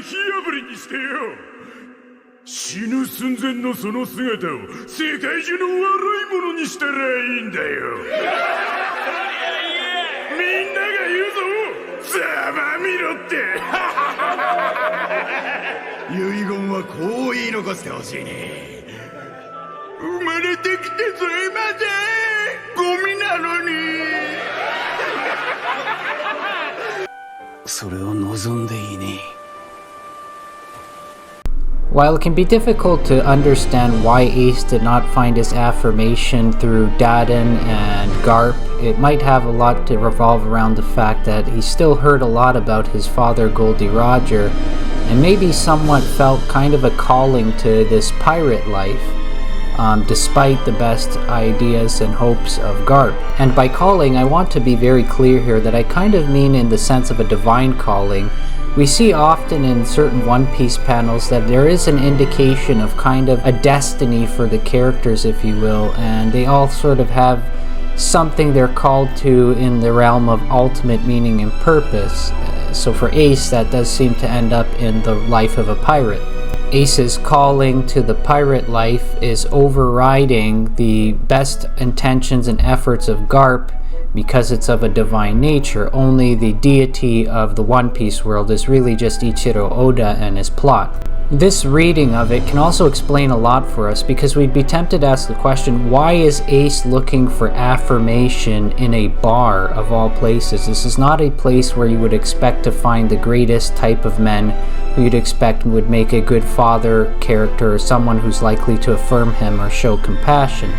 つ火あぶりにしてよ。死ぬ寸前のその姿を世界中の悪いものにしたらいいんだよ。みんなが言うぞ、ざまみろって。遺言はこう言い残してほしいね。生まれてきてすいません、ゴミなのに。それを望んでいいね。While it can be difficult to understand why Ace did not find his affirmation through Daden and Garp, it might have a lot to revolve around the fact that he still heard a lot about his father Goldie Roger, and maybe somewhat felt kind of a calling to this pirate life, despite the best ideas and hopes of Garp. And by calling, I want to be very clear here that I kind of mean in the sense of a divine calling. We see often in certain One Piece panels that there is an indication of kind of a destiny for the characters, if you will, and they all sort of have something they're called to in the realm of ultimate meaning and purpose. So for Ace, that does seem to end up in the life of a pirate. Ace's calling to the pirate life is overriding the best intentions and efforts of Garp, because it's of a divine nature. Only the deity of the One Piece world is really just Ichiro Oda and his plot. This reading of it can also explain a lot for us, because we'd be tempted to ask the question, why is Ace looking for affirmation in a bar of all places? This is not a place where you would expect to find the greatest type of men who you'd expect would make a good father character, or someone who's likely to affirm him or show compassion.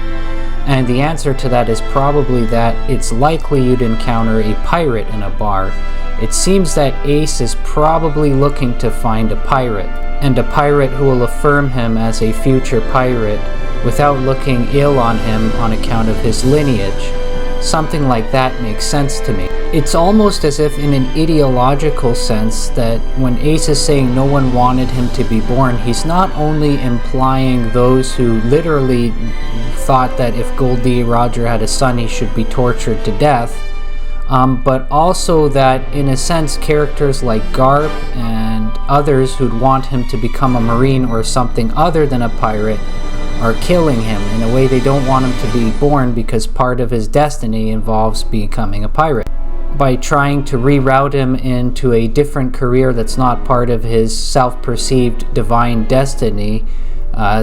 And the answer to that is probably that it's likely you'd encounter a pirate in a bar. It seems that Ace is probably looking to find a pirate, and a pirate who will affirm him as a future pirate without looking ill on him on account of his lineage. Something like that makes sense to me. It's almost as if in an ideological sense that when Ace is saying no one wanted him to be born, he's not only implying those who literally thought that if Goldie Roger had a son he should be tortured to death, but also that in a sense characters like Garp and others who'd want him to become a marine or something other than a pirate are killing him. In a way, they don't want him to be born because part of his destiny involves becoming a pirate. By trying to reroute him into a different career that's not part of his self-perceived divine destiny,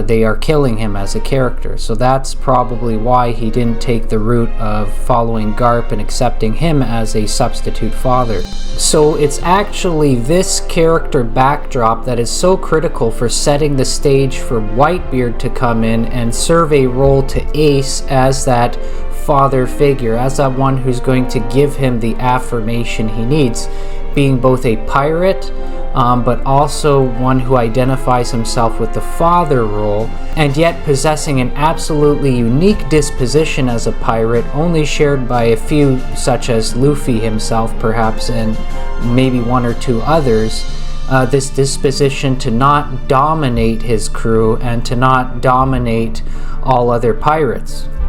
they are killing him as a character. So that's probably why he didn't take the route of following Garp and accepting him as a substitute father. So it's actually this character backdrop that is so critical for setting the stage for Whitebeard to come in and serve a role to Ace as that father figure, as that one who's going to give him the affirmation he needs, being both a pirate but also one who identifies himself with the father role, and yet possessing an absolutely unique disposition as a pirate, only shared by a few, such as Luffy himself perhaps, and maybe one or two others. This disposition to not dominate his crew and to not dominate all other pirates.